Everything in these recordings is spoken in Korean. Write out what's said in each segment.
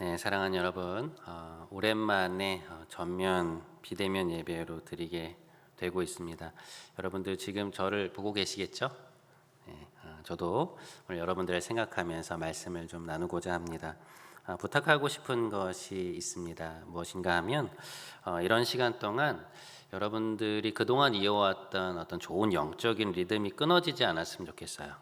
네, 사랑하는 여러분, 오랜만에 전면 비대면 예배로 드리게 되고 있습니다. 여러분들 지금 저를 보고 계시겠죠? 네, 저도 오늘 여러분들을 생각하면서 말씀을 좀 나누고자 합니다. 부탁하고 싶은 것이 있습니다. 무엇인가 하면 이런 시간 동안 여러분들이 그동안 이어왔던 어떤 좋은 영적인 리듬이 끊어지지 않았으면 좋겠어요.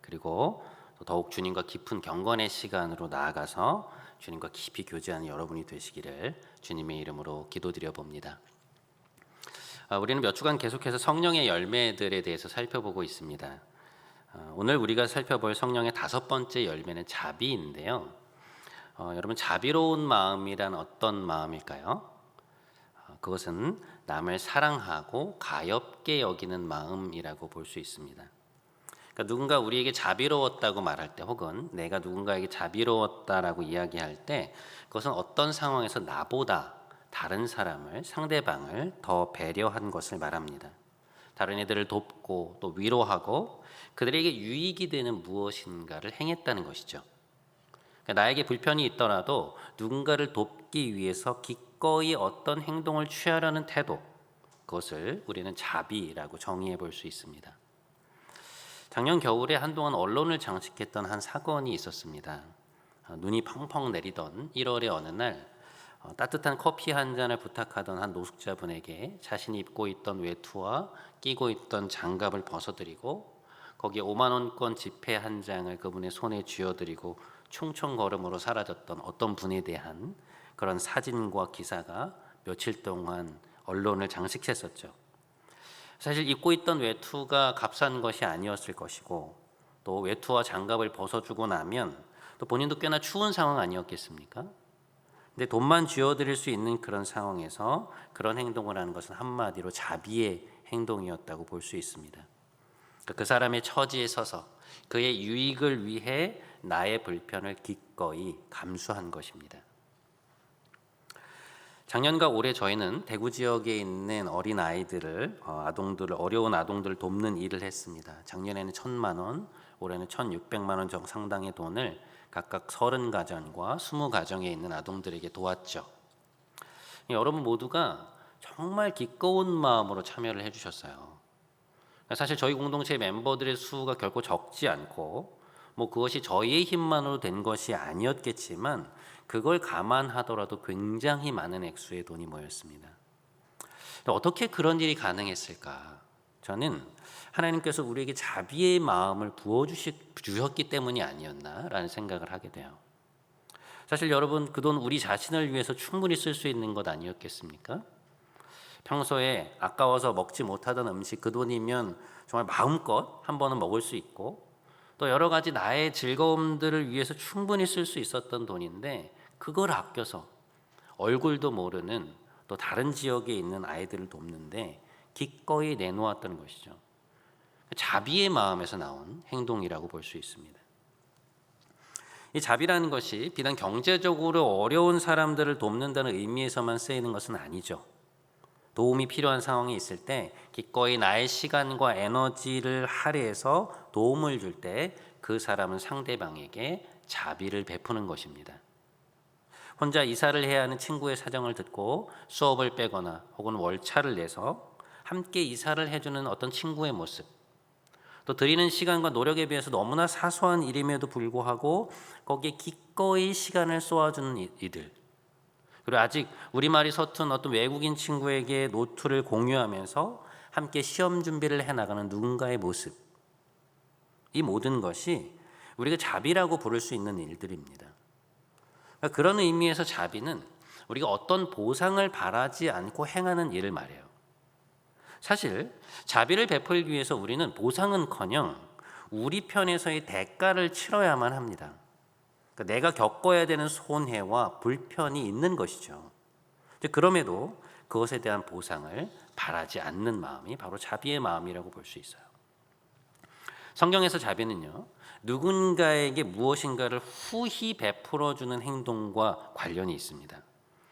그리고 또 더욱 주님과 깊은 경건의 시간으로 나아가서 주님과 깊이 교제하는 여러분이 되시기를 주님의 이름으로 기도드려 봅니다. 우리는 몇 주간 계속해서 성령의 열매들에 대해서 살펴보고 있습니다. 오늘 우리가 살펴볼 성령의 다섯 번째 열매는 자비인데요. 여러분, 자비로운 마음이란 어떤 마음일까요? 그것은 남을 사랑하고 가엾게 여기는 마음이라고 볼 수 있습니다. 그러니까 누군가 우리에게 자비로웠다고 말할 때, 혹은 내가 누군가에게 자비로웠다라고 이야기할 때, 그것은 어떤 상황에서 나보다 다른 사람을, 상대방을 더 배려한 것을 말합니다. 다른 이들을 돕고 또 위로하고 그들에게 유익이 되는 무엇인가를 행했다는 것이죠. 그러니까 나에게 불편이 있더라도 누군가를 돕기 위해서 기꺼이 어떤 행동을 취하려는 태도, 그것을 우리는 자비라고 정의해 볼 수 있습니다. 작년 겨울에 한동안 언론을 장식했던 한 사건이 있었습니다. 눈이 펑펑 내리던 1월의 어느 날 따뜻한 커피 한 잔을 부탁하던 한 노숙자분에게 자신이 입고 있던 외투와 끼고 있던 장갑을 벗어드리고 거기에 5만 원권 지폐 한 장을 그분의 손에 쥐어드리고 충청걸음으로 사라졌던 어떤 분에 대한 그런 사진과 기사가 며칠 동안 언론을 장식했었죠. 사실 입고 있던 외투가 값싼 것이 아니었을 것이고, 또 외투와 장갑을 벗어주고 나면 또 본인도 꽤나 추운 상황 아니었겠습니까? 근데 돈만 쥐어드릴 수 있는 그런 상황에서 그런 행동을 하는 것은 한마디로 자비의 행동이었다고 볼 수 있습니다. 그 사람의 처지에 서서 그의 유익을 위해 나의 불편을 기꺼이 감수한 것입니다. 작년과 올해 저희는 대구 지역에 있는 어린 아이들을, 어려운 아동들을 돕는 일을 했습니다. 작년에는 1,000만 원, 올해는 1,600만 원 정도 상당의 돈을 각각 30가정과 20가정에 있는 아동들에게 도왔죠. 여러분 모두가 정말 기꺼운 마음으로 참여를 해주셨어요. 사실 저희 공동체 멤버들의 수가 결코 적지 않고, 그것이 저희의 힘만으로 된 것이 아니었겠지만 그걸 감안하더라도 굉장히 많은 액수의 돈이 모였습니다. 어떻게 그런 일이 가능했을까? 저는 하나님께서 우리에게 자비의 마음을 부어주셨기 때문이 아니었나라는 생각을 하게 돼요. 사실 여러분, 그 돈 우리 자신을 위해서 충분히 쓸 수 있는 것 아니었겠습니까? 평소에 아까워서 먹지 못하던 음식, 그 돈이면 정말 마음껏 한 번은 먹을 수 있고, 또 여러 가지 나의 즐거움들을 위해서 충분히 쓸 수 있었던 돈인데, 그걸 아껴서 얼굴도 모르는 또 다른 지역에 있는 아이들을 돕는데 기꺼이 내놓았던 것이죠. 자비의 마음에서 나온 행동이라고 볼 수 있습니다. 이 자비라는 것이 비단 경제적으로 어려운 사람들을 돕는다는 의미에서만 쓰이는 것은 아니죠. 도움이 필요한 상황이 있을 때 기꺼이 나의 시간과 에너지를 할애해서 도움을 줄 때 그 사람은 상대방에게 자비를 베푸는 것입니다. 혼자 이사를 해야 하는 친구의 사정을 듣고 수업을 빼거나 혹은 월차를 내서 함께 이사를 해주는 어떤 친구의 모습, 또 드리는 시간과 노력에 비해서 너무나 사소한 일임에도 불구하고 거기에 기꺼이 시간을 쏘아주는 이들, 그리고 아직 우리말이 서툰 어떤 외국인 친구에게 노트를 공유하면서 함께 시험 준비를 해나가는 누군가의 모습, 이 모든 것이 우리가 자비라고 부를 수 있는 일들입니다. 그런 의미에서 자비는 우리가 어떤 보상을 바라지 않고 행하는 일을 말해요. 사실 자비를 베풀기 위해서 우리는 보상은커녕 우리 편에서의 대가를 치러야만 합니다. 그러니까 내가 겪어야 되는 손해와 불편이 있는 것이죠. 그럼에도 그것에 대한 보상을 바라지 않는 마음이 바로 자비의 마음이라고 볼 수 있어요. 성경에서 자비는요, 누군가에게 무엇인가를 후히 베풀어주는 행동과 관련이 있습니다.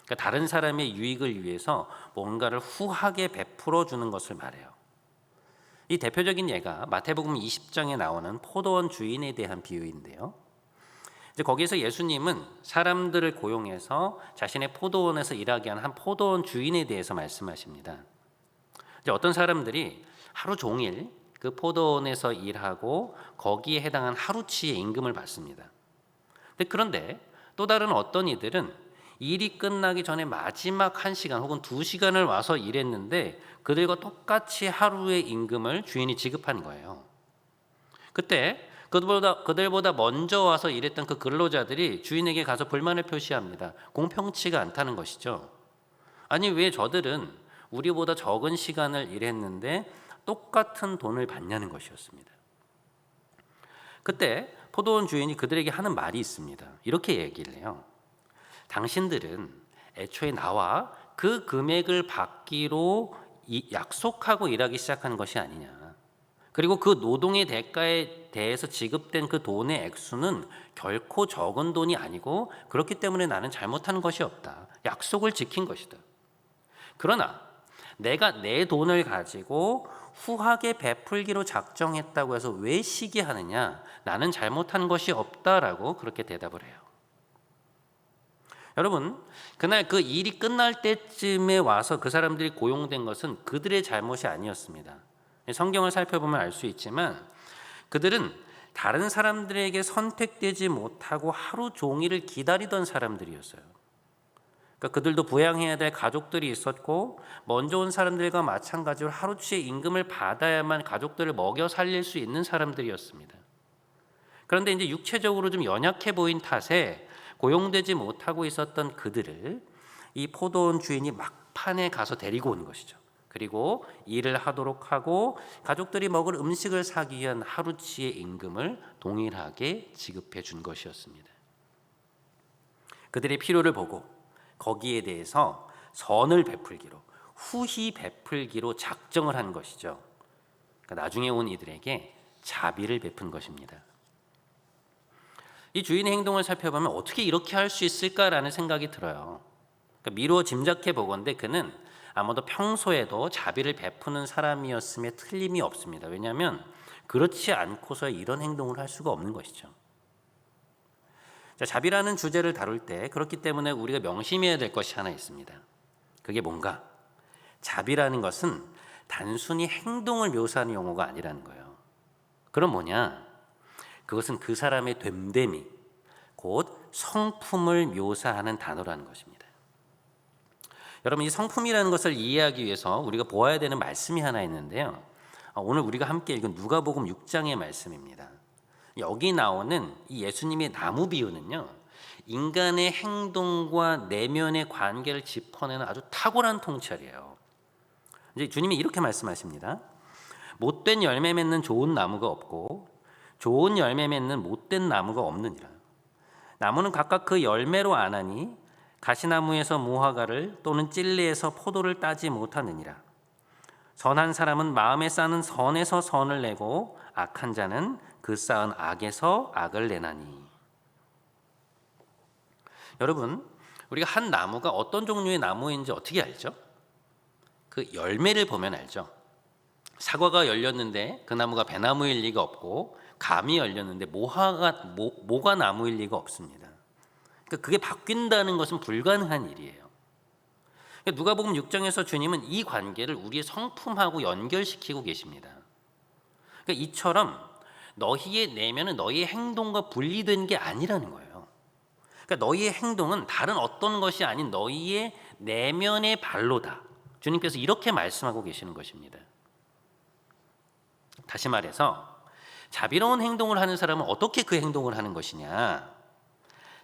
그러니까 다른 사람의 유익을 위해서 뭔가를 후하게 베풀어주는 것을 말해요. 이 대표적인 예가 마태복음 20장에 나오는 포도원 주인에 대한 비유인데요. 이제 거기서 예수님은 사람들을 고용해서 자신의 포도원에서 일하게 한 포도원 주인에 대해서 말씀하십니다. 이제 어떤 사람들이 하루 종일 그 포도원에서 일하고 거기에 해당한 하루치의 임금을 받습니다. 그런데 또 다른 어떤 이들은 일이 끝나기 전에 마지막 1시간 혹은 2시간을 와서 일했는데 그들과 똑같이 하루의 임금을 주인이 지급한 거예요. 그때 그들보다 먼저 와서 일했던 그 근로자들이 주인에게 가서 불만을 표시합니다. 공평치가 않다는 것이죠. 아니, 왜 저들은 우리보다 적은 시간을 일했는데 똑같은 돈을 받냐는 것이었습니다. 그때 포도원 주인이 그들에게 하는 말이 있습니다. 이렇게 얘기를 해요. 당신들은 애초에 나와 그 금액을 받기로 약속하고 일하기 시작한 것이 아니냐. 그리고 그 노동의 대가에 대해서 지급된 그 돈의 액수는 결코 적은 돈이 아니고 그렇기 때문에 나는 잘못한 것이 없다. 약속을 지킨 것이다. 그러나 내가 내 돈을 가지고 후하게 베풀기로 작정했다고 해서 왜 시기하느냐? 나는 잘못한 것이 없다라고 그렇게 대답을 해요. 여러분, 그날 그 일이 끝날 때쯤에 와서 그 사람들이 고용된 것은 그들의 잘못이 아니었습니다. 성경을 살펴보면 알 수 있지만 그들은 다른 사람들에게 선택되지 못하고 하루 종일을 기다리던 사람들이었어요. 그러니까 그들도 부양해야 될 가족들이 있었고 먼저 온 사람들과 마찬가지로 하루치의 임금을 받아야만 가족들을 먹여 살릴 수 있는 사람들이었습니다. 그런데 이제 육체적으로 좀 연약해 보인 탓에 고용되지 못하고 있었던 그들을 이 포도원 주인이 막판에 가서 데리고 온 것이죠. 그리고 일을 하도록 하고 가족들이 먹을 음식을 사기 위한 하루치의 임금을 동일하게 지급해 준 것이었습니다. 그들의 필요를 보고 거기에 대해서 선을 베풀기로, 후히 베풀기로 작정을 한 것이죠. 그러니까 나중에 온 이들에게 자비를 베푼 것입니다. 이 주인의 행동을 살펴보면 어떻게 이렇게 할 수 있을까라는 생각이 들어요. 그러니까 미루어 짐작해 보건대 그는 아마도 평소에도 자비를 베푸는 사람이었음에 틀림이 없습니다. 왜냐하면 그렇지 않고서 이런 행동을 할 수가 없는 것이죠. 자, 자비라는 주제를 다룰 때 그렇기 때문에 우리가 명심해야 될 것이 하나 있습니다. 그게 뭔가? 자비라는 것은 단순히 행동을 묘사하는 용어가 아니라는 거예요. 그럼 뭐냐? 그것은 그 사람의 됨됨이, 곧 성품을 묘사하는 단어라는 것입니다. 여러분, 이 성품이라는 것을 이해하기 위해서 우리가 보아야 되는 말씀이 하나 있는데요. 오늘 우리가 함께 읽은 누가복음 6장의 말씀입니다. 여기 나오는 이 예수님의 나무 비유는요, 인간의 행동과 내면의 관계를 짚어내는 아주 탁월한 통찰이에요. 이제 주님이 이렇게 말씀하십니다. 못된 열매 맺는 좋은 나무가 없고 좋은 열매 맺는 못된 나무가 없느니라. 나무는 각각 그 열매로 아나니 가시나무에서 무화과를 또는 찔레에서 포도를 따지 못하느니라. 선한 사람은 마음에 쌓는 선에서 선을 내고 악한 자는 그 쌓은 악에서 악을 내나니. 여러분, 우리가 한 나무가 어떤 종류의 나무인지 어떻게 알죠? 그 열매를 보면 알죠. 사과가 열렸는데 그 나무가 배나무일 리가 없고, 감이 열렸는데 모가 나무일 리가 없습니다. 그러니까 그게 바뀐다는 것은 불가능한 일이에요. 그러니까 누가복음 6장에서 주님은 이 관계를 우리의 성품하고 연결시키고 계십니다. 그러니까 이처럼 너희의 내면은 너희의 행동과 분리된 게 아니라는 거예요. 그러니까 너희의 행동은 다른 어떤 것이 아닌 너희의 내면의 발로다. 주님께서 이렇게 말씀하고 계시는 것입니다. 다시 말해서 자비로운 행동을 하는 사람은 어떻게 그 행동을 하는 것이냐?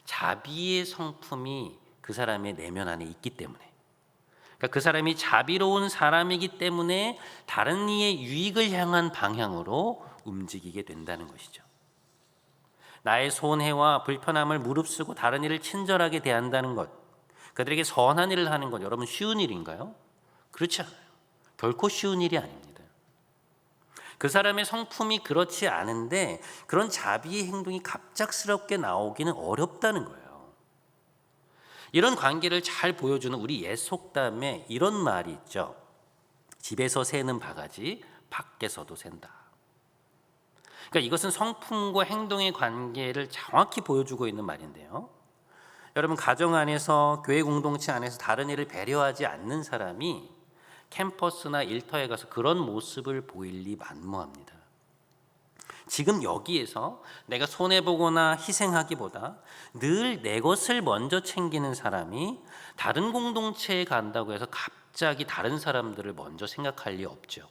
자비의 성품이 그 사람의 내면 안에 있기 때문에, 그러니까 그 사람이 자비로운 사람이기 때문에 다른 이의 유익을 향한 방향으로 움직이게 된다는 것이죠. 나의 손해와 불편함을 무릅쓰고 다른 이를 친절하게 대한다는 것, 그들에게 선한 일을 하는 것, 여러분 쉬운 일인가요? 그렇지 않아요. 결코 쉬운 일이 아닙니다. 그 사람의 성품이 그렇지 않은데 그런 자비의 행동이 갑작스럽게 나오기는 어렵다는 거예요. 이런 관계를 잘 보여주는 우리 옛 속담에 이런 말이 있죠. 집에서 새는 바가지 밖에서도 샌다. 그러니까 이것은 성품과 행동의 관계를 정확히 보여주고 있는 말인데요. 여러분, 가정 안에서, 교회 공동체 안에서 다른 이를 배려하지 않는 사람이 캠퍼스나 일터에 가서 그런 모습을 보일 리 만무합니다. 지금 여기에서 내가 손해보거나 희생하기보다 늘 내 것을 먼저 챙기는 사람이 다른 공동체에 간다고 해서 갑자기 다른 사람들을 먼저 생각할 리 없죠.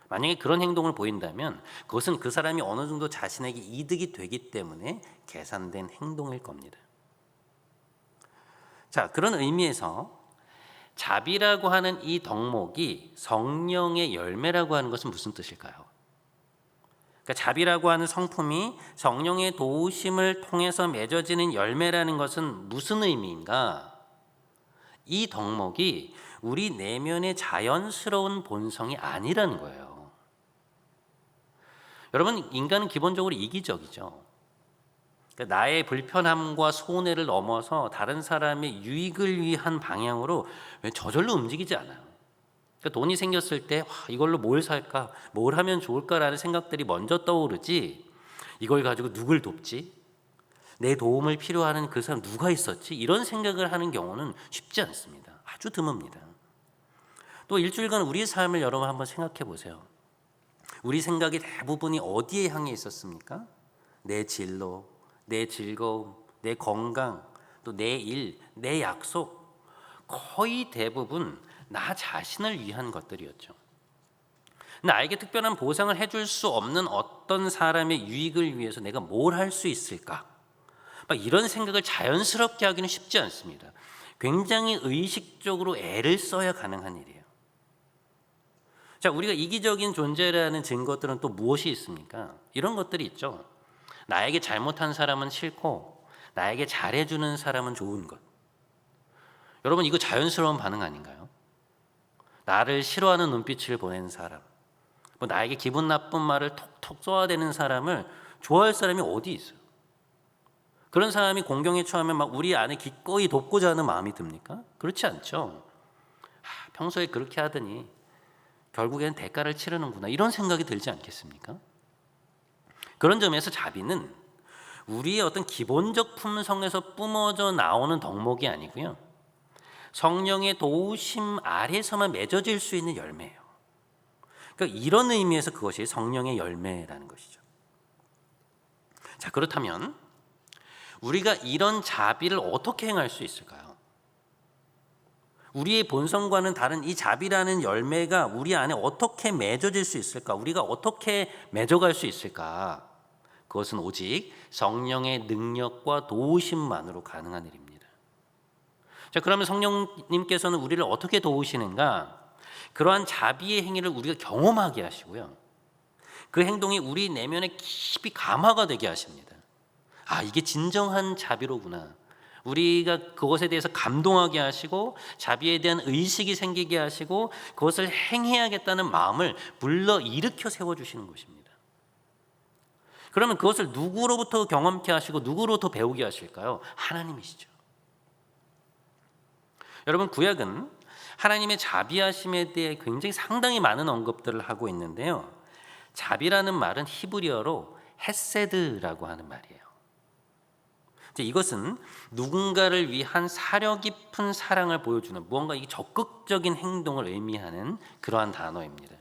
만약에 그런 행동을 보인다면 그것은 그 사람이 어느 정도 자신에게 이득이 되기 때문에 계산된 행동일 겁니다. 자, 그런 의미에서 자비라고 하는 이 덕목이 성령의 열매라고 하는 것은 무슨 뜻일까요? 그러니까 자비라고 하는 성품이 성령의 도우심을 통해서 맺어지는 열매라는 것은 무슨 의미인가? 이 덕목이 우리 내면의 자연스러운 본성이 아니라는 거예요. 여러분, 인간은 기본적으로 이기적이죠. 그러니까 나의 불편함과 손해를 넘어서 다른 사람의 유익을 위한 방향으로 저절로 움직이지 않아요. 그러니까 돈이 생겼을 때 이걸로 뭘 살까, 뭘 하면 좋을까라는 생각들이 먼저 떠오르지, 이걸 가지고 누굴 돕지, 내 도움을 필요하는 그 사람 누가 있었지, 이런 생각을 하는 경우는 쉽지 않습니다. 아주 드뭅니다. 또 일주일간 우리의 삶을 여러분 한번 생각해 보세요. 우리 생각이 대부분이 어디에 향해 있었습니까? 내 진로, 내 즐거움, 내 건강, 또 내 일, 내 약속, 거의 대부분 나 자신을 위한 것들이었죠. 나에게 특별한 보상을 해줄 수 없는 어떤 사람의 유익을 위해서 내가 뭘 할 수 있을까? 이런 생각을 자연스럽게 하기는 쉽지 않습니다. 굉장히 의식적으로 애를 써야 가능한 일이에요. 자, 우리가 이기적인 존재라는 증거들은 또 무엇이 있습니까? 이런 것들이 있죠. 나에게 잘못한 사람은 싫고 나에게 잘해주는 사람은 좋은 것. 여러분, 이거 자연스러운 반응 아닌가요? 나를 싫어하는 눈빛을 보내는 사람, 나에게 기분 나쁜 말을 톡톡 쏘아대는 사람을 좋아할 사람이 어디 있어요? 그런 사람이 공경에 처하면 우리 안에 기꺼이 돕고자 하는 마음이 듭니까? 그렇지 않죠. 평소에 그렇게 하더니 결국에는 대가를 치르는구나, 이런 생각이 들지 않겠습니까? 그런 점에서 자비는 우리의 어떤 기본적 품성에서 뿜어져 나오는 덕목이 아니고요, 성령의 도우심 아래서만 맺어질 수 있는 열매예요. 그러니까 이런 의미에서 그것이 성령의 열매라는 것이죠. 자, 그렇다면 우리가 이런 자비를 어떻게 행할 수 있을까요? 우리의 본성과는 다른 이 자비라는 열매가 우리 안에 어떻게 맺어질 수 있을까? 우리가 어떻게 맺어갈 수 있을까? 그것은 오직 성령의 능력과 도우심만으로 가능한 일입니다. 자, 그러면 성령님께서는 우리를 어떻게 도우시는가? 그러한 자비의 행위를 우리가 경험하게 하시고요, 그 행동이 우리 내면에 깊이 감화가 되게 하십니다. 이게 진정한 자비로구나. 우리가 그것에 대해서 감동하게 하시고 자비에 대한 의식이 생기게 하시고 그것을 행해야겠다는 마음을 불러일으켜 세워주시는 것입니다. 그러면 그것을 누구로부터 경험케 하시고 누구로부터 배우게 하실까요? 하나님이시죠. 여러분, 구약은 하나님의 자비하심에 대해 굉장히 상당히 많은 언급들을 하고 있는데요, 자비라는 말은 히브리어로 헤세드라고 하는 말이에요. 이것은 누군가를 위한 사려 깊은 사랑을 보여주는, 무언가 이 적극적인 행동을 의미하는 그러한 단어입니다.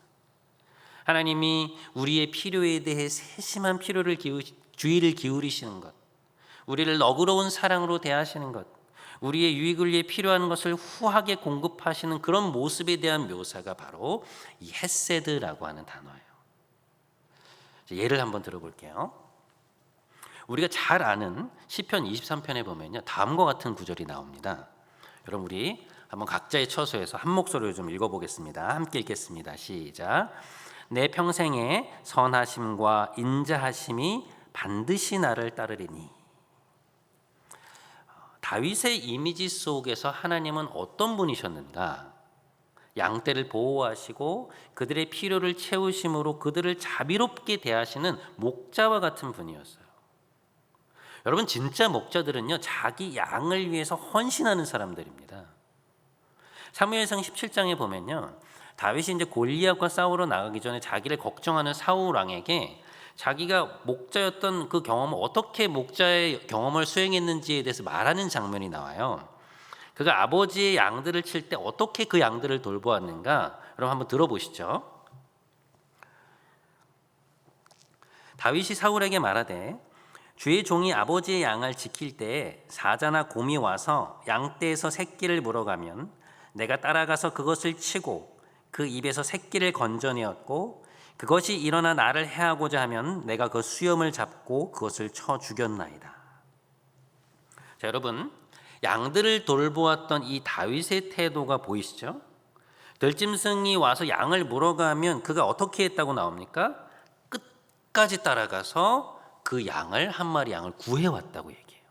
하나님이 우리의 필요에 대해 세심한 주의를 기울이시는 것, 우리를 너그러운 사랑으로 대하시는 것, 우리의 유익을 위해 필요한 것을 후하게 공급하시는 그런 모습에 대한 묘사가 바로 이 헤세드라고 하는 단어예요. 예를 한번 들어볼게요. 우리가 잘 아는 시편 23편에 보면요, 다음과 같은 구절이 나옵니다. 여러분, 우리 한번 각자의 처소에서 한 목소리로 좀 읽어보겠습니다. 함께 읽겠습니다. 시작. 내 평생에 선하심과 인자하심이 반드시 나를 따르리니. 다윗의 이미지 속에서 하나님은 어떤 분이셨는가? 양떼를 보호하시고 그들의 필요를 채우심으로 그들을 자비롭게 대하시는 목자와 같은 분이었어요. 여러분, 진짜 목자들은요, 자기 양을 위해서 헌신하는 사람들입니다. 사무엘상 17장에 보면요, 다윗이 이제 골리앗과 싸우러 나가기 전에 자기를 걱정하는 사울 왕에게 자기가 목자였던 그 경험을 어떻게 목자의 경험을 수행했는지에 대해서 말하는 장면이 나와요. 그가 아버지의 양들을 칠 때 어떻게 그 양들을 돌보았는가? 여러분 한번 들어보시죠. 다윗이 사울에게 말하되 주의 종이 아버지의 양을 지킬 때에 사자나 곰이 와서 양떼에서 새끼를 물어가면 내가 따라가서 그것을 치고 그 입에서 새끼를 건져내었고 그것이 일어나 나를 해하고자 하면 내가 그 수염을 잡고 그것을 쳐 죽였나이다. 자, 여러분, 양들을 돌보았던 이 다윗의 태도가 보이시죠? 들짐승이 와서 양을 물어가면 그가 어떻게 했다고 나옵니까? 끝까지 따라가서 그 양을 한 마리 양을 구해왔다고 얘기해요.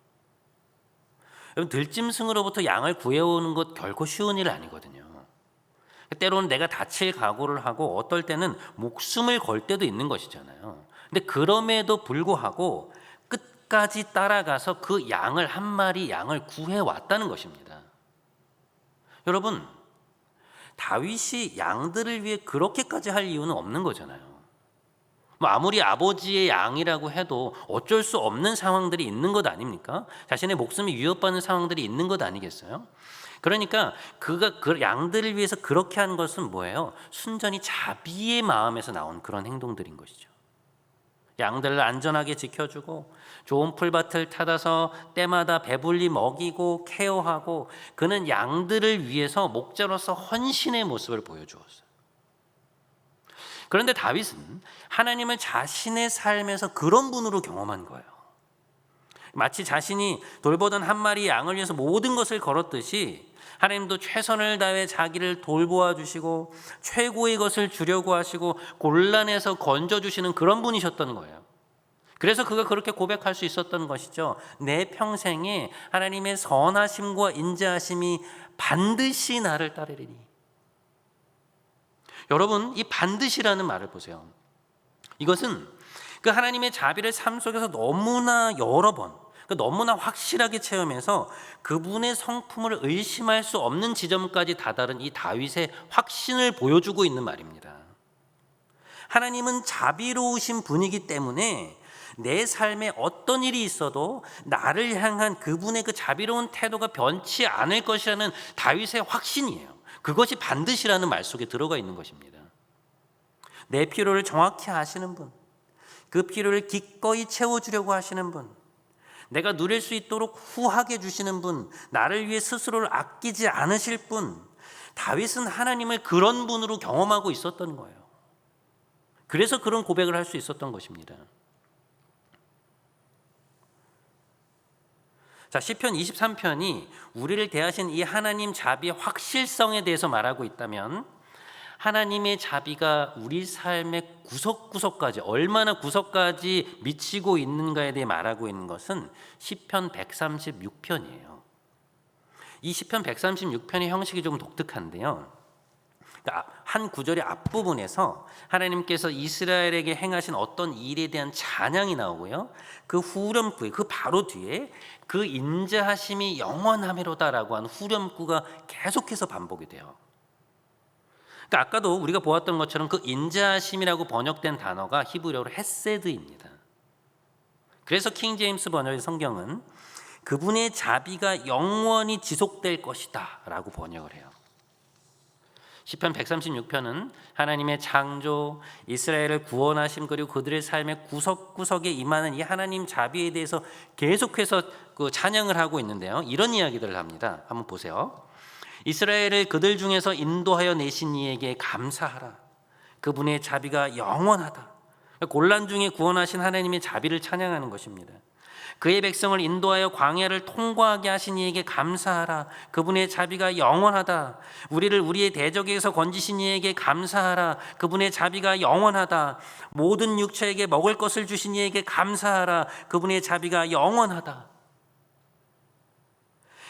여러분, 들짐승으로부터 양을 구해오는 것 결코 쉬운 일 아니거든요. 때로는 내가 다칠 각오를 하고 어떨 때는 목숨을 걸 때도 있는 것이잖아요. 근데 그럼에도 불구하고 끝까지 따라가서 그 양을 한 마리 양을 구해왔다는 것입니다. 여러분, 다윗이 양들을 위해 그렇게까지 할 이유는 없는 거잖아요. 아무리 아버지의 양이라고 해도 어쩔 수 없는 상황들이 있는 것 아닙니까? 자신의 목숨이 위협받는 상황들이 있는 것 아니겠어요? 그러니까 그가 그 양들을 위해서 그렇게 한 것은 뭐예요? 순전히 자비의 마음에서 나온 그런 행동들인 것이죠. 양들을 안전하게 지켜주고 좋은 풀밭을 타다서 때마다 배불리 먹이고 케어하고 그는 양들을 위해서 목자로서 헌신의 모습을 보여주었어요. 그런데 다윗은 하나님을 자신의 삶에서 그런 분으로 경험한 거예요. 마치 자신이 돌보던 한 마리 양을 위해서 모든 것을 걸었듯이 하나님도 최선을 다해 자기를 돌보아 주시고 최고의 것을 주려고 하시고 곤란해서 건져주시는 그런 분이셨던 거예요. 그래서 그가 그렇게 고백할 수 있었던 것이죠. 내 평생에 하나님의 선하심과 인자하심이 반드시 나를 따르리니. 여러분, 이 반드시라는 말을 보세요. 이것은 그 하나님의 자비를 삶 속에서 너무나 여러 번, 너무나 확실하게 체험해서 그분의 성품을 의심할 수 없는 지점까지 다다른 이 다윗의 확신을 보여주고 있는 말입니다. 하나님은 자비로우신 분이기 때문에 내 삶에 어떤 일이 있어도 나를 향한 그분의 그 자비로운 태도가 변치 않을 것이라는 다윗의 확신이에요. 그것이 반드시라는 말 속에 들어가 있는 것입니다. 내 필요를 정확히 아시는 분, 그 필요를 기꺼이 채워주려고 하시는 분, 내가 누릴 수 있도록 후하게 주시는 분, 나를 위해 스스로를 아끼지 않으실 분, 다윗은 하나님을 그런 분으로 경험하고 있었던 거예요. 그래서 그런 고백을 할 수 있었던 것입니다. 자, 시편 23편이 우리를 대하신 이 하나님 자비의 확실성에 대해서 말하고 있다면 하나님의 자비가 우리 삶의 구석구석까지 얼마나 구석까지 미치고 있는가에 대해 말하고 있는 것은 시편 136편이에요. 이 시편 136편의 형식이 좀 독특한데요. 한 구절의 앞부분에서 하나님께서 이스라엘에게 행하신 어떤 일에 대한 찬양이 나오고요. 그 후렴구에 그 바로 뒤에 그 인자하심이 영원하미로다라고 하는 후렴구가 계속해서 반복이 돼요. 그러니까 아까도 우리가 보았던 것처럼 그 인자하심이라고 번역된 단어가 히브리어로 헤세드입니다. 그래서 킹 제임스 번역의 성경은 그분의 자비가 영원히 지속될 것이다 라고 번역을 해요. 시편 136편은 하나님의 창조, 이스라엘을 구원하심 그리고 그들의 삶의 구석구석에 임하는 이 하나님 자비에 대해서 계속해서 그 찬양을 하고 있는데요. 이런 이야기들을 합니다. 한번 보세요. 이스라엘을 그들 중에서 인도하여 내신 이에게 감사하라. 그분의 자비가 영원하다. 곤란 중에 구원하신 하나님의 자비를 찬양하는 것입니다. 그의 백성을 인도하여 광야를 통과하게 하신 이에게 감사하라. 그분의 자비가 영원하다. 우리를 우리의 대적에서 건지신 이에게 감사하라. 그분의 자비가 영원하다. 모든 육체에게 먹을 것을 주신 이에게 감사하라. 그분의 자비가 영원하다.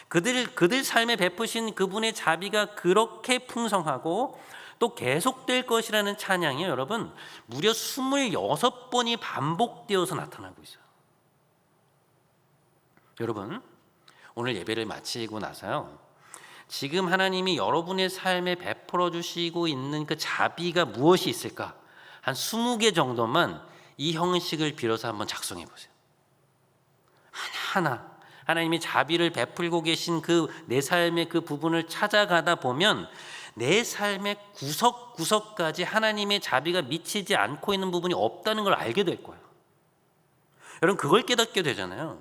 그들 삶에 베푸신 그분의 자비가 그렇게 풍성하고 또 계속될 것이라는 찬양이 여러분 무려 26번이 반복되어서 나타나고 있어요. 여러분, 오늘 예배를 마치고 나서요, 지금 하나님이 여러분의 삶에 베풀어 주시고 있는 그 자비가 무엇이 있을까? 한 20개 정도만 이 형식을 빌어서 한번 작성해 보세요. 하나하나 하나님이 자비를 베풀고 계신 그 내 삶의 그 부분을 찾아가다 보면 내 삶의 구석구석까지 하나님의 자비가 미치지 않고 있는 부분이 없다는 걸 알게 될 거예요. 여러분, 그걸 깨닫게 되잖아요.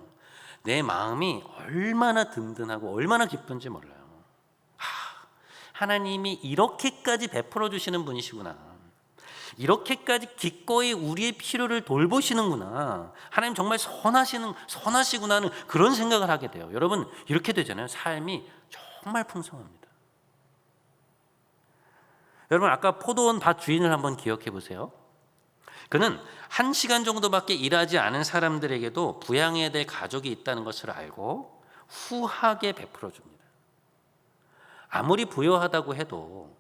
내 마음이 얼마나 든든하고 얼마나 기쁜지 몰라요. 하나님이 이렇게까지 베풀어 주시는 분이시구나. 이렇게까지 기꺼이 우리의 필요를 돌보시는구나. 하나님 정말 선하시구나 하는 그런 생각을 하게 돼요. 여러분, 이렇게 되잖아요. 삶이 정말 풍성합니다. 여러분, 아까 포도원 밭 주인을 한번 기억해 보세요. 그는 1시간 정도밖에 일하지 않은 사람들에게도 부양해야 될 가족이 있다는 것을 알고 후하게 베풀어 줍니다. 아무리 부유하다고 해도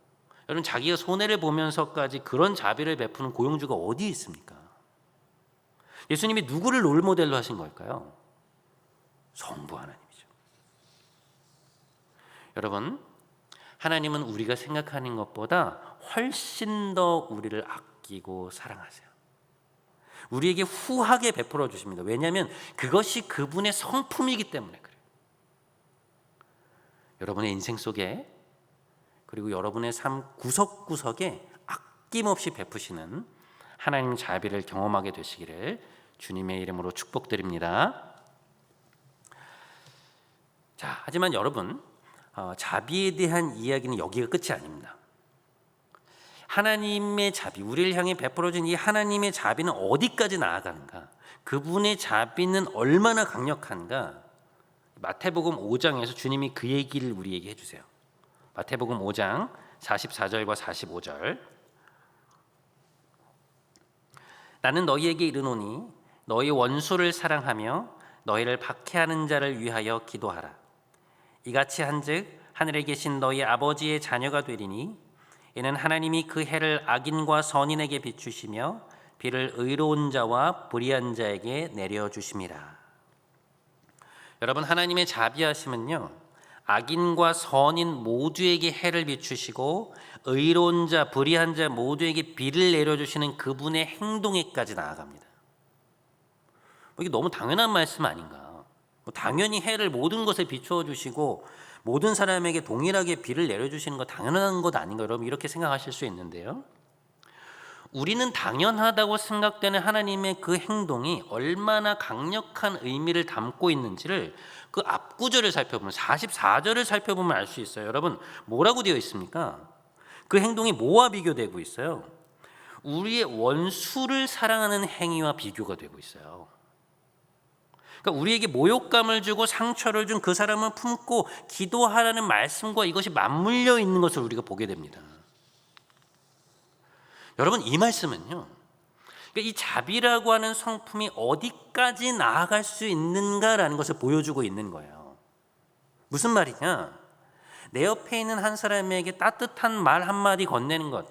여러분, 자기가 손해를 보면서까지 그런 자비를 베푸는 고용주가 어디 있습니까? 예수님이 누구를 롤모델로 하신 걸까요? 성부 하나님이죠. 여러분, 하나님은 우리가 생각하는 것보다 훨씬 더 우리를 아끼고 사랑하세요. 우리에게 후하게 베풀어 주십니다. 왜냐하면 그것이 그분의 성품이기 때문에 그래요. 여러분의 인생 속에, 그리고 여러분의 삶 구석구석에 아낌없이 베푸시는 하나님 자비를 경험하게 되시기를 주님의 이름으로 축복드립니다. 자, 하지만 여러분, 자비에 대한 이야기는 여기가 끝이 아닙니다. 하나님의 자비, 우리를 향해 베풀어진 이 하나님의 자비는 어디까지 나아가는가? 그분의 자비는 얼마나 강력한가? 마태복음 5장에서 주님이 그 얘기를 우리에게 해주세요. 마태복음 5장 44절과 45절. 나는 너희에게 이르노니 너희 원수를 사랑하며 너희를 박해하는 자를 위하여 기도하라. 이같이 한즉 하늘에 계신 너희 아버지의 자녀가 되리니 이는 하나님이 그 해를 악인과 선인에게 비추시며 비를 의로운 자와 불의한 자에게 내려주심이라. 여러분, 하나님의 자비하심은요, 악인과 선인 모두에게 해를 비추시고 의로운 자, 불의한 자 모두에게 비를 내려주시는 그분의 행동에까지 나아갑니다. 이게 너무 당연한 말씀 아닌가? 당연히 해를 모든 것에 비추어 주시고 모든 사람에게 동일하게 비를 내려주시는 거 당연한 것 아닌가? 여러분, 이렇게 생각하실 수 있는데요, 우리는 당연하다고 생각되는 하나님의 그 행동이 얼마나 강력한 의미를 담고 있는지를 그 앞구절을 살펴보면, 44절을 살펴보면 알 수 있어요. 여러분, 뭐라고 되어 있습니까? 그 행동이 뭐와 비교되고 있어요? 우리의 원수를 사랑하는 행위와 비교가 되고 있어요. 그러니까 우리에게 모욕감을 주고 상처를 준 그 사람을 품고 기도하라는 말씀과 이것이 맞물려 있는 것을 우리가 보게 됩니다. 여러분, 이 말씀은요, 그러니까 이 자비라고 하는 성품이 어디까지 나아갈 수 있는가라는 것을 보여주고 있는 거예요. 무슨 말이냐? 내 옆에 있는 한 사람에게 따뜻한 말 한마디 건네는 것,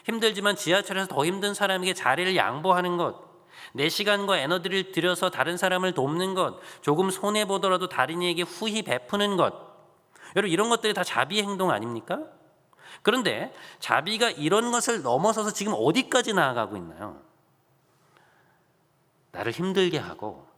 힘들지만 지하철에서 더 힘든 사람에게 자리를 양보하는 것, 내 시간과 에너지를 들여서 다른 사람을 돕는 것, 조금 손해보더라도 다른 이에게 후히 베푸는 것, 여러분, 이런 것들이 다 자비의 행동 아닙니까? 그런데 자비가 이런 것을 넘어서서 지금 어디까지 나아가고 있나요? 나를 힘들게 하고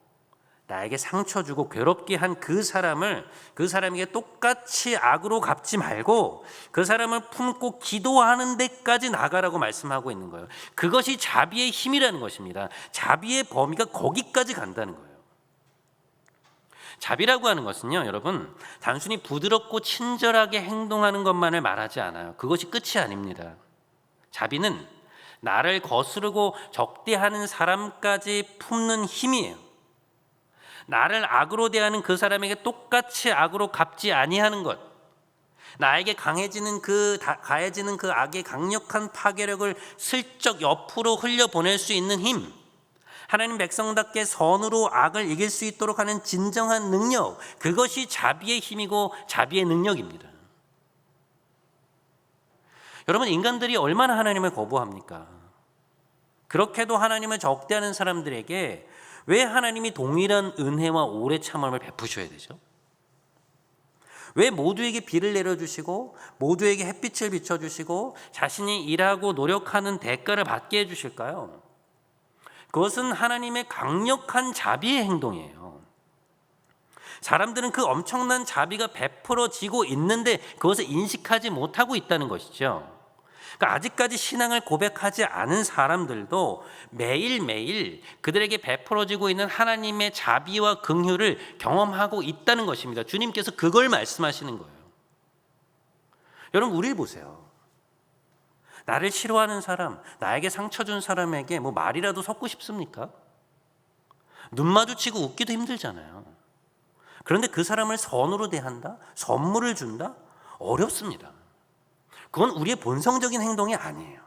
나에게 상처 주고 괴롭게 한 그 사람에게 똑같이 악으로 갚지 말고 그 사람을 품고 기도하는 데까지 나가라고 말씀하고 있는 거예요. 그것이 자비의 힘이라는 것입니다. 자비의 범위가 거기까지 간다는 거예요. 자비라고 하는 것은요, 여러분, 단순히 부드럽고 친절하게 행동하는 것만을 말하지 않아요. 그것이 끝이 아닙니다. 자비는 나를 거스르고 적대하는 사람까지 품는 힘이에요. 나를 악으로 대하는 그 사람에게 똑같이 악으로 갚지 아니하는 것, 나에게 가해지는 그 악의 강력한 파괴력을 슬쩍 옆으로 흘려보낼 수 있는 힘, 하나님 백성답게 선으로 악을 이길 수 있도록 하는 진정한 능력, 그것이 자비의 힘이고 자비의 능력입니다. 여러분, 인간들이 얼마나 하나님을 거부합니까? 그렇게도 하나님을 적대하는 사람들에게 왜 하나님이 동일한 은혜와 오래 참음을 베푸셔야 되죠? 왜 모두에게 비를 내려주시고 모두에게 햇빛을 비춰주시고 자신이 일하고 노력하는 대가를 받게 해주실까요? 그것은 하나님의 강력한 자비의 행동이에요. 사람들은 그 엄청난 자비가 베풀어지고 있는데 그것을 인식하지 못하고 있다는 것이죠. 그러니까 아직까지 신앙을 고백하지 않은 사람들도 매일매일 그들에게 베풀어지고 있는 하나님의 자비와 긍휼을 경험하고 있다는 것입니다. 주님께서 그걸 말씀하시는 거예요. 여러분, 우리를 보세요. 나를 싫어하는 사람, 나에게 상처 준 사람에게 뭐 말이라도 섞고 싶습니까? 눈 마주치고 웃기도 힘들잖아요. 그런데 그 사람을 선으로 대한다? 선물을 준다? 어렵습니다. 그건 우리의 본성적인 행동이 아니에요.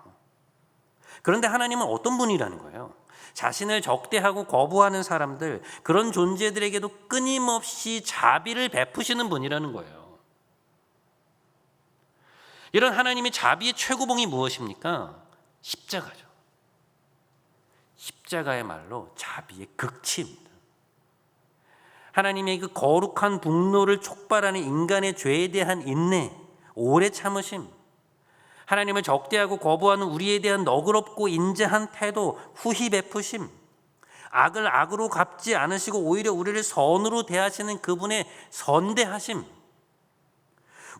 그런데 하나님은 어떤 분이라는 거예요? 자신을 적대하고 거부하는 사람들, 그런 존재들에게도 끊임없이 자비를 베푸시는 분이라는 거예요. 이런 하나님의 자비의 최고봉이 무엇입니까? 십자가죠. 십자가야말로 자비의 극치입니다. 하나님의 그 거룩한 분노를 촉발하는 인간의 죄에 대한 인내, 오래 참으심, 하나님을 적대하고 거부하는 우리에 대한 너그럽고 인자한 태도, 후히 베푸심, 악을 악으로 갚지 않으시고 오히려 우리를 선으로 대하시는 그분의 선대하심,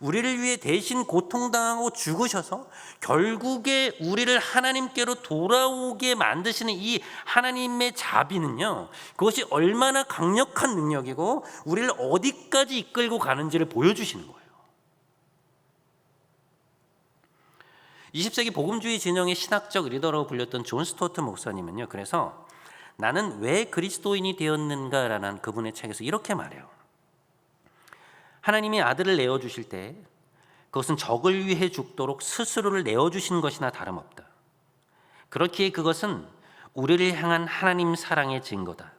우리를 위해 대신 고통당하고 죽으셔서 결국에 우리를 하나님께로 돌아오게 만드시는 이 하나님의 자비는요, 그것이 얼마나 강력한 능력이고 우리를 어디까지 이끌고 가는지를 보여주시는 거예요. 20세기 복음주의 진영의 신학적 리더라고 불렸던 존 스토트 목사님은요, 그래서 나는 왜 그리스도인이 되었는가라는 그분의 책에서 이렇게 말해요. 하나님이 아들을 내어주실 때 그것은 적을 위해 죽도록 스스로를 내어주신 것이나 다름없다. 그렇기에 그것은 우리를 향한 하나님 사랑의 증거다.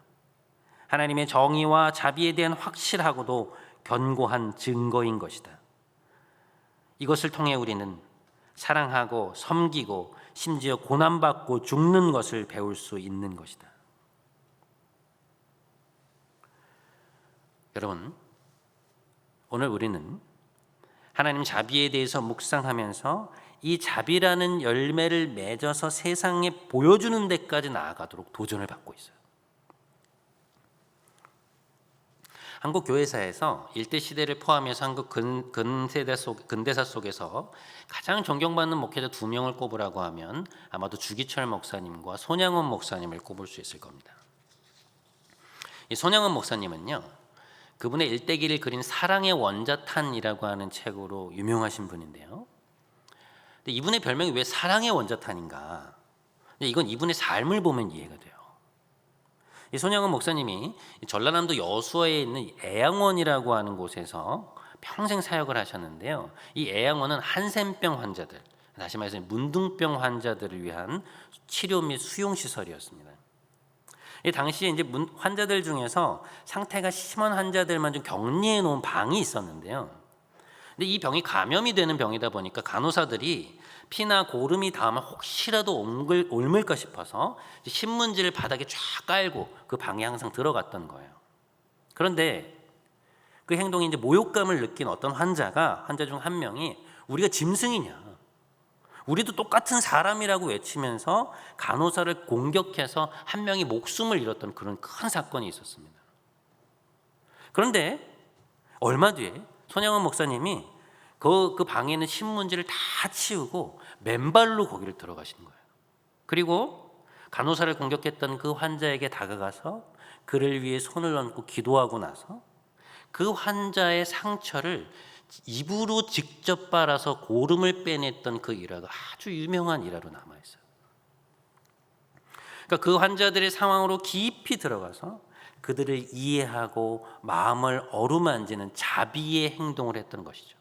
하나님의 정의와 자비에 대한 확실하고도 견고한 증거인 것이다. 이것을 통해 우리는 사랑하고 섬기고 심지어 고난받고 죽는 것을 배울 수 있는 것이다. 여러분, 오늘 우리는 하나님 자비에 대해서 묵상하면서 이 자비라는 열매를 맺어서 세상에 보여주는 데까지 나아가도록 도전을 받고 있어요. 한국 교회사에서 일대 시대를 포함해서 한국 근대사 속에서 가장 존경받는 목회자 2명을 꼽으라고 하면 아마도 주기철 목사님과 손양원 목사님을 꼽을 수 있을 겁니다. 이 손양원 목사님은요, 그분의 일대기를 그린 사랑의 원자탄이라고 하는 책으로 유명하신 분인데요. 근데 이분의 별명이 왜 사랑의 원자탄인가? 근데 이건 이분의 삶을 보면 이해가 돼요. 이 손양원 목사님이 전라남도 여수에 있는 애양원이라고 하는 곳에서 평생 사역을 하셨는데요. 이 애양원은 한센병 환자들, 다시 말해서 문둥병 환자들을 위한 치료 및 수용 시설이었습니다. 이 당시에 이제 환자들 중에서 상태가 심한 환자들만 좀 격리해 놓은 방이 있었는데요. 근데 이 병이 감염이 되는 병이다 보니까 간호사들이 피나 고름이 닿으면 혹시라도 옮을까 싶어서 신문지를 바닥에 쫙 깔고 그 방에 항상 들어갔던 거예요. 그런데 그 행동에 이제 모욕감을 느낀 어떤 환자 중 한 명이 우리가 짐승이냐? 우리도 똑같은 사람이라고 외치면서 간호사를 공격해서 한 명이 목숨을 잃었던 그런 큰 사건이 있었습니다. 그런데 얼마 뒤에 손양원 목사님이 그 방에 있는 신문지를 다 치우고 맨발로 거기를 들어가신 거예요. 그리고 간호사를 공격했던 그 환자에게 다가가서 그를 위해 손을 얹고 기도하고 나서 그 환자의 상처를 입으로 직접 빨아서 고름을 빼냈던 그 일화가 아주 유명한 일화로 남아있어요. 그러니까 그 환자들의 상황으로 깊이 들어가서 그들을 이해하고 마음을 어루만지는 자비의 행동을 했던 것이죠.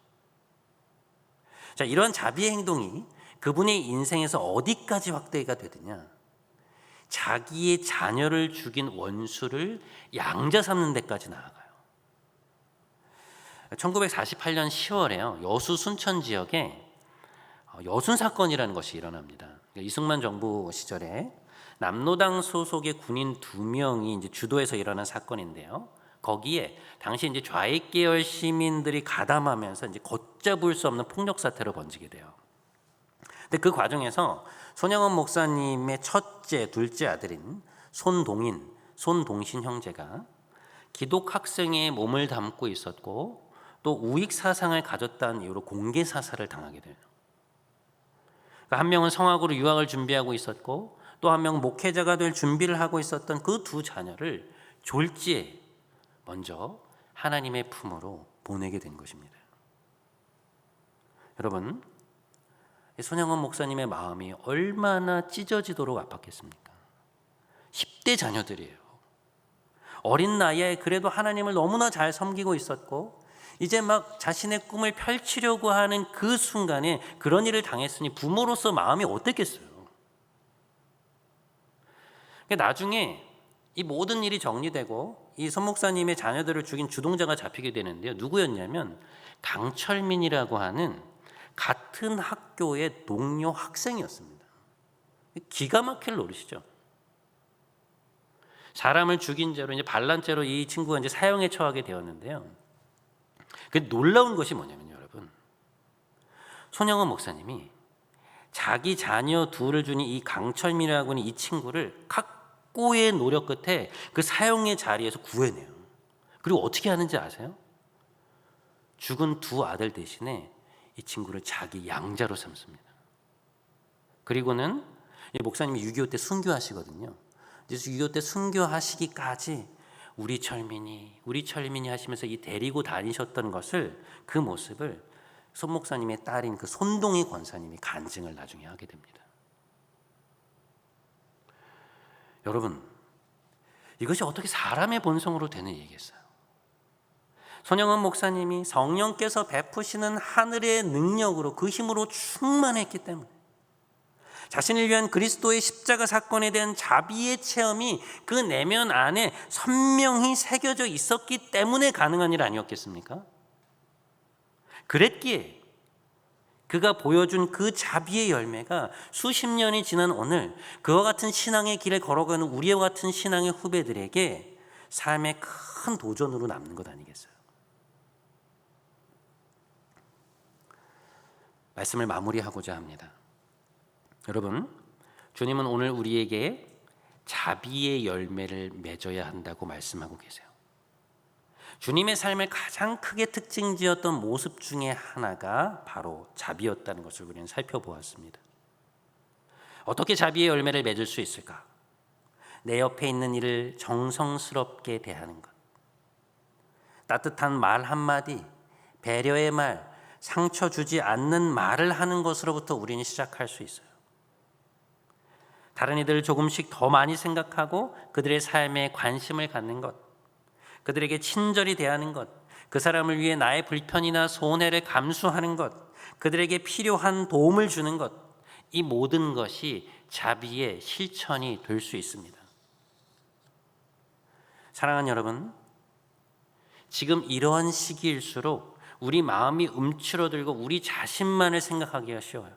자, 이런 자비의 행동이 그분의 인생에서 어디까지 확대가 되느냐? 자기의 자녀를 죽인 원수를 양자 삼는 데까지 나아가요. 1948년 10월에요. 여수 순천 지역에 여순 사건이라는 것이 일어납니다. 이승만 정부 시절에 남로당 소속의 군인 2명이 이제 주도해서 일어난 사건인데요. 거기에 당시 이제 좌익 계열 시민들이 가담하면서 이제 걷잡을 수 없는 폭력 사태로 번지게 돼요. 근데 그 과정에서 손양원 목사님의 첫째, 둘째 아들인 손동신 형제가 기독 학생의 몸을 담고 있었고 또 우익 사상을 가졌다는 이유로 공개 사살을 당하게 돼요. 그러니까 한 명은 성학으로 유학을 준비하고 있었고 또 한 명은 목회자가 될 준비를 하고 있었던 그 두 자녀를 졸지에 먼저 하나님의 품으로 보내게 된 것입니다. 여러분, 손양원 목사님의 마음이 얼마나 찢어지도록 아팠겠습니까? 10대 자녀들이에요. 어린 나이에 그래도 하나님을 너무나 잘 섬기고 있었고 이제 막 자신의 꿈을 펼치려고 하는 그 순간에 그런 일을 당했으니 부모로서 마음이 어땠겠어요? 나중에 이 모든 일이 정리되고 이 손 목사님의 자녀들을 죽인 주동자가 잡히게 되는데요. 누구였냐면 강철민이라고 하는 같은 학교의 동료 학생이었습니다. 기가 막힐 노릇이죠. 사람을 죽인 죄로 이제 반란죄로 이 친구가 이제 사형에 처하게 되었는데요. 그 놀라운 것이 뭐냐면요, 여러분. 손영원 목사님이 자기 자녀 둘을 준 이 강철민이라고 하는 이 친구를 각고의 노력 끝에 그 사형의 자리에서 구해내요. 그리고 어떻게 하는지 아세요? 죽은 두 아들 대신에 이 친구를 자기 양자로 삼습니다. 그리고는 목사님이 6.25 때 순교하시거든요. 그래서 6.25 때 순교하시기까지 우리 철민이 하시면서 이 데리고 다니셨던 것을 그 모습을 손 목사님의 딸인 그 손동희 권사님이 간증을 나중에 하게 됩니다. 여러분, 이것이 어떻게 사람의 본성으로 되는 얘기겠어요? 손영원 목사님이 성령께서 베푸시는 하늘의 능력으로 그 힘으로 충만했기 때문에 자신을 위한 그리스도의 십자가 사건에 대한 자비의 체험이 그 내면 안에 선명히 새겨져 있었기 때문에 가능한 일 아니었겠습니까? 그랬기에 그가 보여준 그 자비의 열매가 수십 년이 지난 오늘 그와 같은 신앙의 길을 걸어가는 우리와 같은 신앙의 후배들에게 삶의 큰 도전으로 남는 것 아니겠어요? 말씀을 마무리하고자 합니다. 여러분, 주님은 오늘 우리에게 자비의 열매를 맺어야 한다고 말씀하고 계세요. 주님의 삶을 가장 크게 특징지었던 모습 중에 하나가 바로 자비였다는 것을 우리는 살펴보았습니다. 어떻게 자비의 열매를 맺을 수 있을까? 내 옆에 있는 이를 정성스럽게 대하는 것, 따뜻한 말 한마디, 배려의 말, 상처 주지 않는 말을 하는 것으로부터 우리는 시작할 수 있어요. 다른 이들을 조금씩 더 많이 생각하고 그들의 삶에 관심을 갖는 것, 그들에게 친절히 대하는 것, 그 사람을 위해 나의 불편이나 손해를 감수하는 것, 그들에게 필요한 도움을 주는 것, 이 모든 것이 자비의 실천이 될 수 있습니다. 사랑하는 여러분, 지금 이러한 시기일수록 우리 마음이 움츠러들고 우리 자신만을 생각하기가 쉬워요.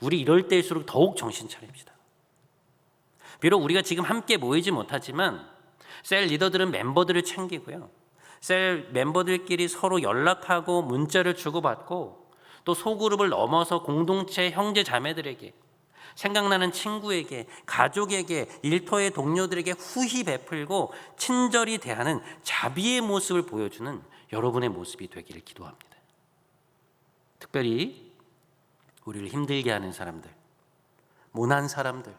우리 이럴 때일수록 더욱 정신 차립시다. 비록 우리가 지금 함께 모이지 못하지만 셀 리더들은 멤버들을 챙기고요. 셀 멤버들끼리 서로 연락하고 문자를 주고받고 또 소그룹을 넘어서 공동체 형제 자매들에게, 생각나는 친구에게, 가족에게, 일터의 동료들에게 후히 베풀고 친절히 대하는 자비의 모습을 보여주는 여러분의 모습이 되기를 기도합니다. 특별히 우리를 힘들게 하는 사람들, 모난 사람들,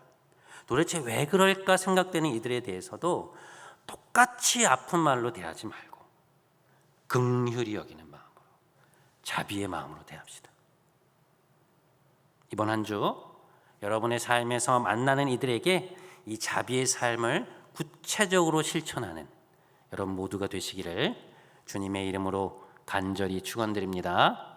도대체 왜 그럴까 생각되는 이들에 대해서도 똑같이 아픈 말로 대하지 말고 긍휼히 여기는 마음으로, 자비의 마음으로 대합시다. 이번 한 주 여러분의 삶에서 만나는 이들에게 이 자비의 삶을 구체적으로 실천하는 여러분 모두가 되시기를 주님의 이름으로 간절히 축원드립니다.